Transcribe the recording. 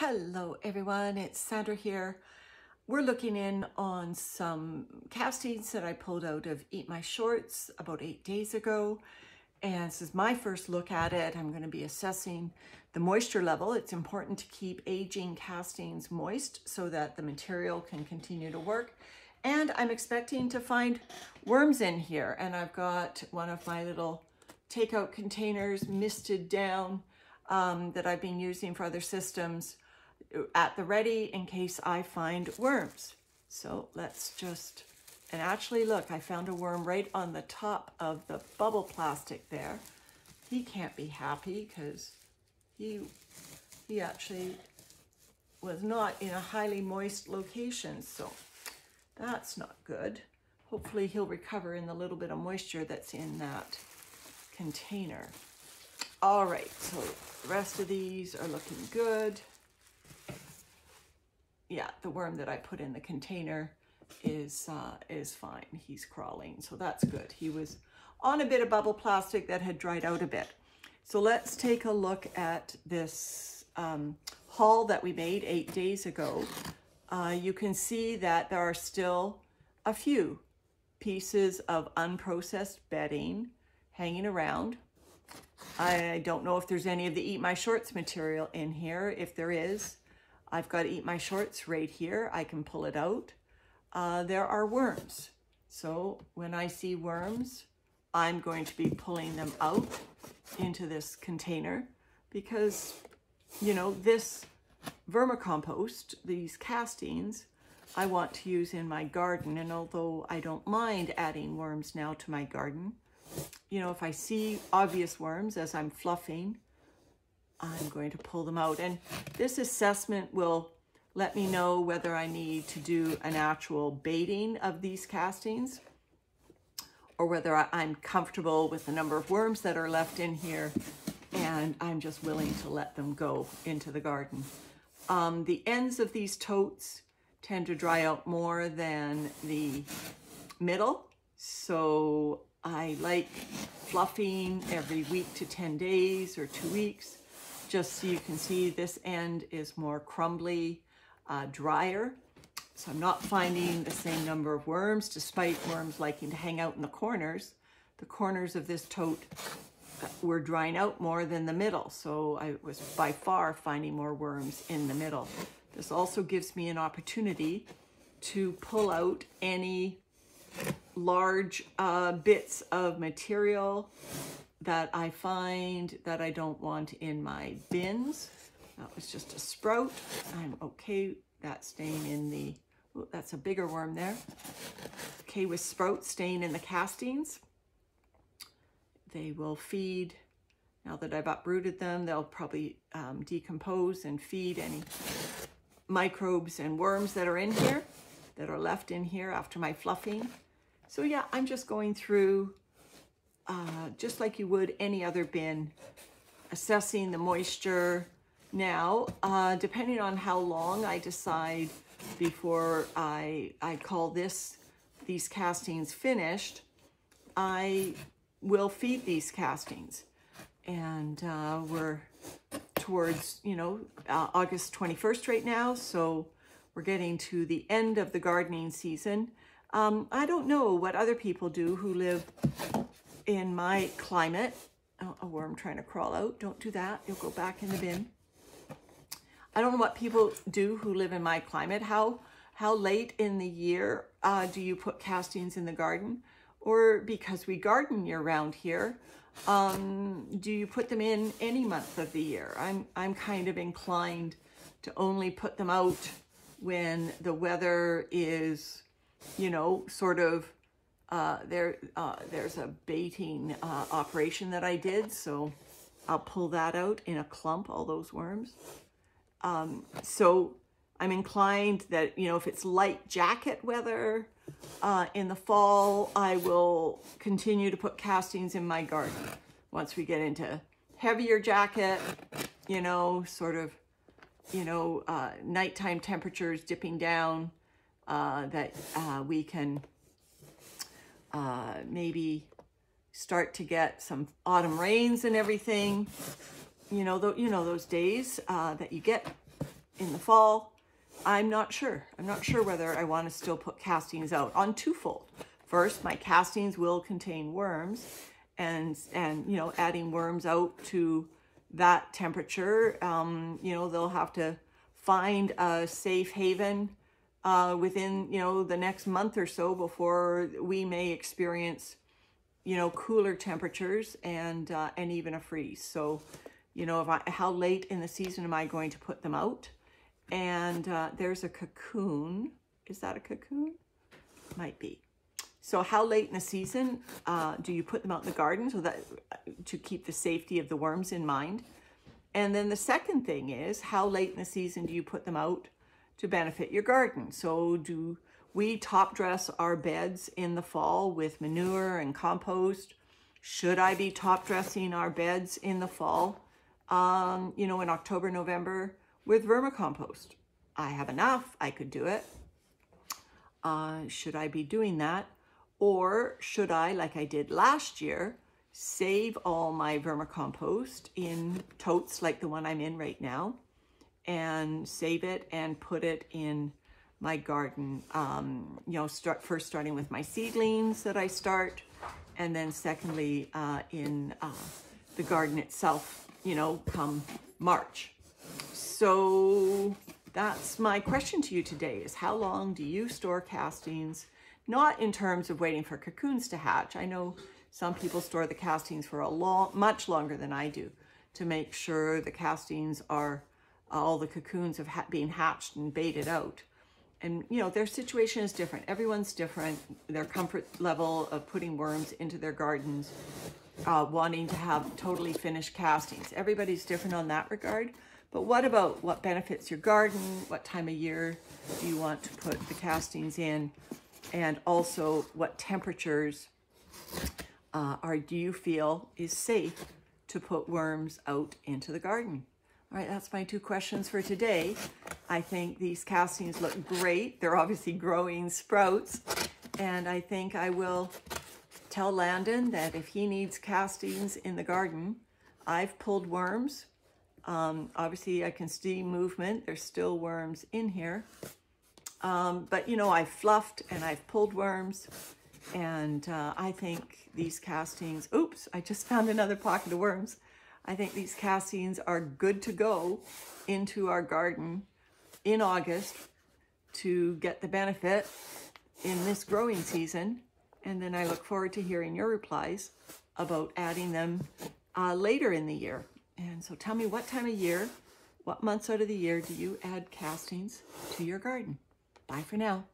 Hello everyone, it's Sandra here. We're looking in on some castings that I pulled out of Eat My Shorts about 8 days ago. And this is my first look at it. I'm going to be assessing the moisture level. It's important to keep aging castings moist so that the material can continue to work. And I'm expecting to find worms in here. And I've got one of my little takeout containers misted down that I've been using for other systems at the ready in case I find worms. So let's just, and actually look, I found a worm right on the top of the bubble plastic there. He can't be happy because he actually was not in a highly moist location, so that's not good. Hopefully he'll recover in the little bit of moisture that's in that container. All right, so the rest of these are looking good. Yeah, the worm that I put in the container is fine. He's crawling, so that's good. He was on a bit of bubble plastic that had dried out a bit. So let's take a look at this haul that we made 8 days ago. You can see that there are still a few pieces of unprocessed bedding hanging around. I don't know if there's any of the Eat My Shorts material in here. If there is, I've got Eat My Shorts right here. I can pull it out. There are worms. So when I see worms, I'm going to be pulling them out into this container because, you know, this vermicompost, these castings, I want to use in my garden. And although I don't mind adding worms now to my garden, you know, if I see obvious worms as I'm fluffing, I'm going to pull them out. And this assessment will let me know whether I need to do an actual baiting of these castings or whether I'm comfortable with the number of worms that are left in here and I'm just willing to let them go into the garden. The ends of these totes tend to dry out more than the middle, so I like fluffing every week to 10 days or 2 weeks, just so you can see this end is more crumbly, drier. So I'm not finding the same number of worms, despite worms liking to hang out in the corners. The corners of this tote were drying out more than the middle, so I was by far finding more worms in the middle. This also gives me an opportunity to pull out any large bits of material that I find that I don't want in my bins. That was just a sprout. I'm okay that staying in the, oh, that's a bigger worm there. Okay with sprouts staying in the castings. They will feed, now that I've uprooted them, they'll probably decompose and feed any microbes and worms that are in here, that are left in here after my fluffing. So yeah, I'm just going through, just like you would any other bin, assessing the moisture. Now, depending on how long I decide before I call these castings finished, I will feed these castings. And we're towards, you know, August 21st right now, so we're getting to the end of the gardening season. I don't know what other people do who live in my climate. Oh, a worm trying to crawl out. Don't do that. You'll go back in the bin. I don't know what people do who live in my climate. How late in the year do you put castings in the garden? Or because we garden year round here, do you put them in any month of the year? I'm kind of inclined to only put them out when the weather is, you know, sort of, there's a baiting operation that I did, so I'll pull that out in a clump, all those worms. So I'm inclined that, you know, if it's light jacket weather in the fall, I will continue to put castings in my garden. Once we get into heavier jacket, you know, sort of, you know, nighttime temperatures dipping down, that we can maybe start to get some autumn rains and everything. You know those days that you get in the fall, I'm not sure. I'm not sure whether I want to still put castings out on twofold. First, my castings will contain worms, and you know, adding worms out to that temperature, you know, they'll have to find a safe haven within, you know, the next month or so before we may experience, you know, cooler temperatures and even a freeze. So, you know, how late in the season am I going to put them out? And there's a cocoon. Is that a cocoon? Might be. So how late in the season do you put them out in the garden, so that to keep the safety of the worms in mind? And then the second thing is, how late in the season do you put them out to benefit your garden? So do we top dress our beds in the fall with manure and compost? Should I be top dressing our beds in the fall, you know, in October, November with vermicompost? I have enough, I could do it. Should I be doing that? Or should I, like I did last year, save all my vermicompost in totes like the one I'm in right now, and save it and put it in my garden, you know, first starting with my seedlings that I start, and then secondly in the garden itself, you know, come March. So that's my question to you today, is how long do you store castings? Not in terms of waiting for cocoons to hatch. I know some people store the castings for much longer than I do, to make sure the castings are, all the cocoons have been hatched and baited out. And, you know, their situation is different. Everyone's different. Their comfort level of putting worms into their gardens, wanting to have totally finished castings. Everybody's different on that regard. But what about what benefits your garden? What time of year do you want to put the castings in? And also, what temperatures do you feel is safe to put worms out into the garden? All right, that's my 2 questions for today. I think these castings look great. They're obviously growing sprouts. And I think I will tell Landon that if he needs castings in the garden, I've pulled worms. Obviously, I can see movement. There's still worms in here. But, you know, I've fluffed and I've pulled worms. And I think these castings, oops, I just found another pocket of worms. I think these castings are good to go into our garden in August to get the benefit in this growing season. And then I look forward to hearing your replies about adding them later in the year. And so tell me, what time of year, what months out of the year do you add castings to your garden? Bye for now.